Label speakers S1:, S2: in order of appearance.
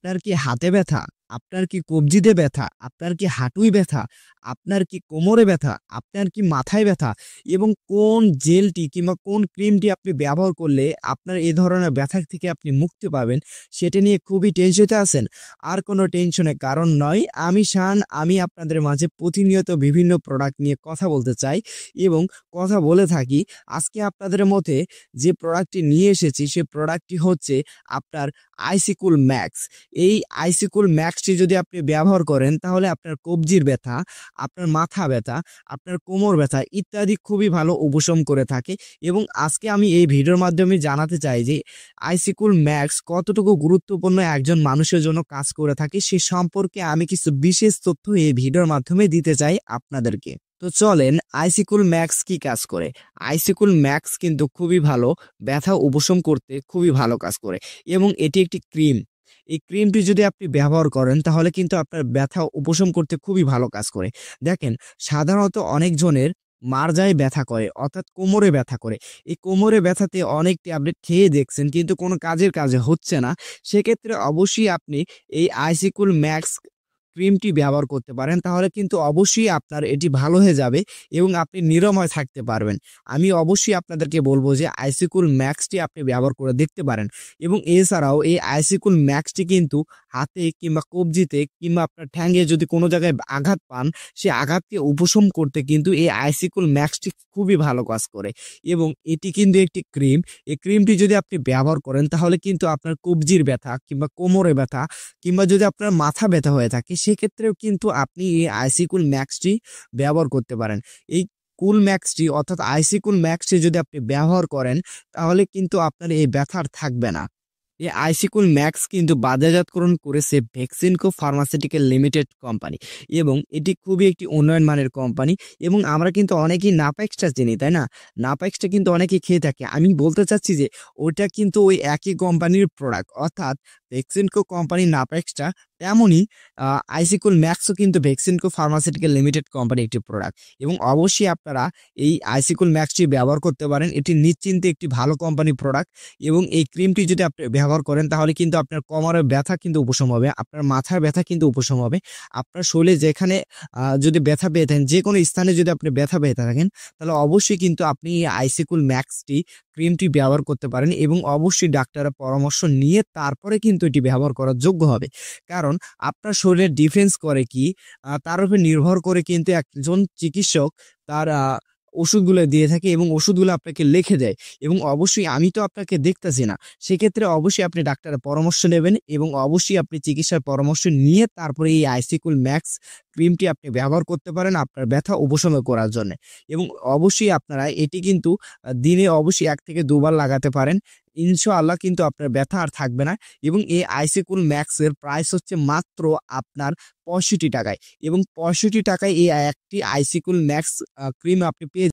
S1: আপনার কি হাতে ব্যথা? আপনার কি কবজিতে ব্যথা? আপনার কি হাঁটুয় ব্যথা? আপনার কি কোমরে ব্যথা? আপনার কি মাথায় ব্যথা? এবং কোন জেলটি কিংবা কোন ক্রিমটি আপনি ব্যবহার করলে আপনার এ ধরনের ব্যথা থেকে আপনি মুক্তি পাবেন, সেটা নিয়ে খুবই টেনশনে আছেন? আর কোনো টেনশনের কারণ নয়। আমি শান, আমি আপনাদের মাঝে প্রতিনিয়ত বিভিন্ন প্রোডাক্ট নিয়ে কথা বলতে চাই এবং কথা বলে থাকি। আজকে আপনাদের মধ্যে যে প্রোডাক্টটি নিয়ে এসেছি, সে প্রোডাক্টটি হচ্ছে আপনার আইসিকুল ম্যাক্স। এই আইসিকুল ম্যাক্সটি যদি আপনি ব্যবহার করেন তাহলে আপনার কবজির ব্যথা, আপনার মাথা ব্যথা, আপনার কোমর ব্যথা ইত্যাদি খুবই ভালো উপশম করে থাকে। এবং আজকে আমি এই ভিডিওর মাধ্যমে জানাতে চাই যে আইসিকুল ম্যাক্স কতটুকু গুরুত্বপূর্ণ একজন মানুষের জন্য কাজ করে থাকে, সে সম্পর্কে আমি কিছু বিশেষ তথ্য এই ভিডিওর মাধ্যমে দিতে চাই আপনাদেরকে। তো চলেন, আইসিকুল ম্যাক্স কি কাজ করে। আইসিকুল ম্যাক্স কিন্তু খুবই ভালো, ব্যথা উপশম করতে খুবই ভালো কাজ করে এবং এটি একটি ক্রিম। এই ক্রিমটি যদি আপনি ব্যবহার করেন তাহলে কিন্তু আপনার ব্যথা উপশম করতে খুবই ভালো কাজ করে। দেখেন, সাধারণত অনেকজনের মারজায় ব্যথা করে, অর্থাৎ কোমরে ব্যথা করে। এই কোমরে ব্যথাতে অনেক ট্যাবলেট খেয়ে দেখছেন কিন্তু কোনো কাজে হচ্ছে না। সেক্ষেত্রে অবশ্যই আপনি এই আইসিকুল ম্যাক্স ক্রিমটি ব্যবহার করতে পারেন, তাহলে কিন্তু অবশ্যই আপনার এটি ভালো হয়ে যাবে এবং আপনি নিরাময় থাকতে পারবেন। আমি অবশ্যই আপনাদেরকে বলবো যে আইসিকুল ম্যাক্সটি আপনি ব্যবহার করে দেখতে পারেন। এবং এছাড়াও এই আইসিকুল ম্যাক্সটি কিন্তু হাতে কিংবা কবজিতে কিংবা আপনার ঠ্যাঙে যদি কোনো জায়গায় আঘাত পান, সে আঘাতকে উপশম করতে কিন্তু এই আইসিকুল ম্যাক্সটি খুবই ভালো কাজ করে। এবং এটি কিন্তু একটি ক্রিম। এই ক্রিমটি যদি আপনি ব্যবহার করেন তাহলে কিন্তু আপনার কবজির ব্যথা কিংবা কোমরে ব্যথা কিংবা যদি আপনার মাথা ব্যথা হয়ে থাকে, সেক্ষেত্রেও কিন্তু আপনি এই আইসিকুল ম্যাক্সটি ব্যবহার করতে পারেন। এই কুল ম্যাক্সটি অর্থাৎ আইসিকুল ম্যাক্সটি যদি আপনি ব্যবহার করেন তাহলে কিন্তু আপনার এই ব্যথা আর থাকবে না। এই আইসিকুল ম্যাক্স কিন্তু বাজারজাতকরণ করেছে ভ্যাকসিনকো ফার্মাসিউটিক্যাল লিমিটেড কোম্পানি এবং এটি খুবই একটি উন্নয়ন মানের কোম্পানি। এবং আমরা কিন্তু অনেকেই নাপাক্সটা চিনি, তাই না? নাপাক্সটা কিন্তু অনেকেই খেয়ে থাকে। আমি বলতে চাচ্ছি যে ওটা কিন্তু ওই একই কোম্পানির প্রোডাক্ট, অর্থাৎ ভ্যাকসিনকো কোম্পানির নাপাক্সটা তেমনই আইসিকুল ম্যাক্সও কিন্তু ভ্যাকসিনকো ফার্মাসিউটিক্যাল লিমিটেড কোম্পানির একটি প্রোডাক্ট। এবং অবশ্যই আপনারা এই আইসিকুল ম্যাক্সটি ব্যবহার করতে পারেন। এটি নিশ্চিন্তে একটি ভালো কোম্পানির প্রোডাক্ট এবং এই ক্রিমটি যদি আপনি ব্যবহার করেন তাহলে কিন্তু আপনার কোমরের ব্যথা কিন্তু উপশম হবে, আপনার মাথার ব্যথা কিন্তু উপশম হবে। আপনার শরীরে যেখানে যদি ব্যথা পেয়ে থাকেন, যে কোনো স্থানে যদি আপনি ব্যথা পেয়ে থাকেন, তাহলে অবশ্যই কিন্তু আপনি এই আইসিকুল ম্যাক্সটি ক্রিমটি ব্যবহার করতে পারেন এবং অবশ্যই ডাক্তারের পরামর্শ নিয়ে তারপরে কিন্তু এটি ব্যবহার করার যোগ্য হবে। কারণ আপনার শরীরের ডিফেন্স করে কি, তার উপর নির্ভর করে কিন্তু একজন চিকিৎসক তার ওষুধগুলো দিয়ে থাকে এবং ওষুধগুলো আপনাকে লিখে দেয়। এবং অবশ্যই আমি তো আপনাকে দেখতেছি না, সেক্ষেত্রে অবশ্যই আপনি ডাক্তারের পরামর্শ নেবেন এবং অবশ্যই আপনি চিকিৎসার পরামর্শ নিয়ে তারপরে এই আইসিকুল ম্যাক্স ক্রিমটি আপনি ব্যবহার করতে পারেন আপনার ব্যথা উপশম করার জন্য। এবং অবশ্যই আপনারা এটি কিন্তু দিনে অবশ্যই 1 থেকে 2 বার লাগাতে পারেন। ইনশাআল্লাহ কিন্তু আপনার ব্যথা আর থাকবে না। এবং এই আইসিকুল ম্যাক্সের প্রাইস হচ্ছে মাত্র আপনার 65 টাকায় এবং 65 টাকায় এই একটি আইসিকুল ম্যাক্স ক্রিম আপনি পেয়ে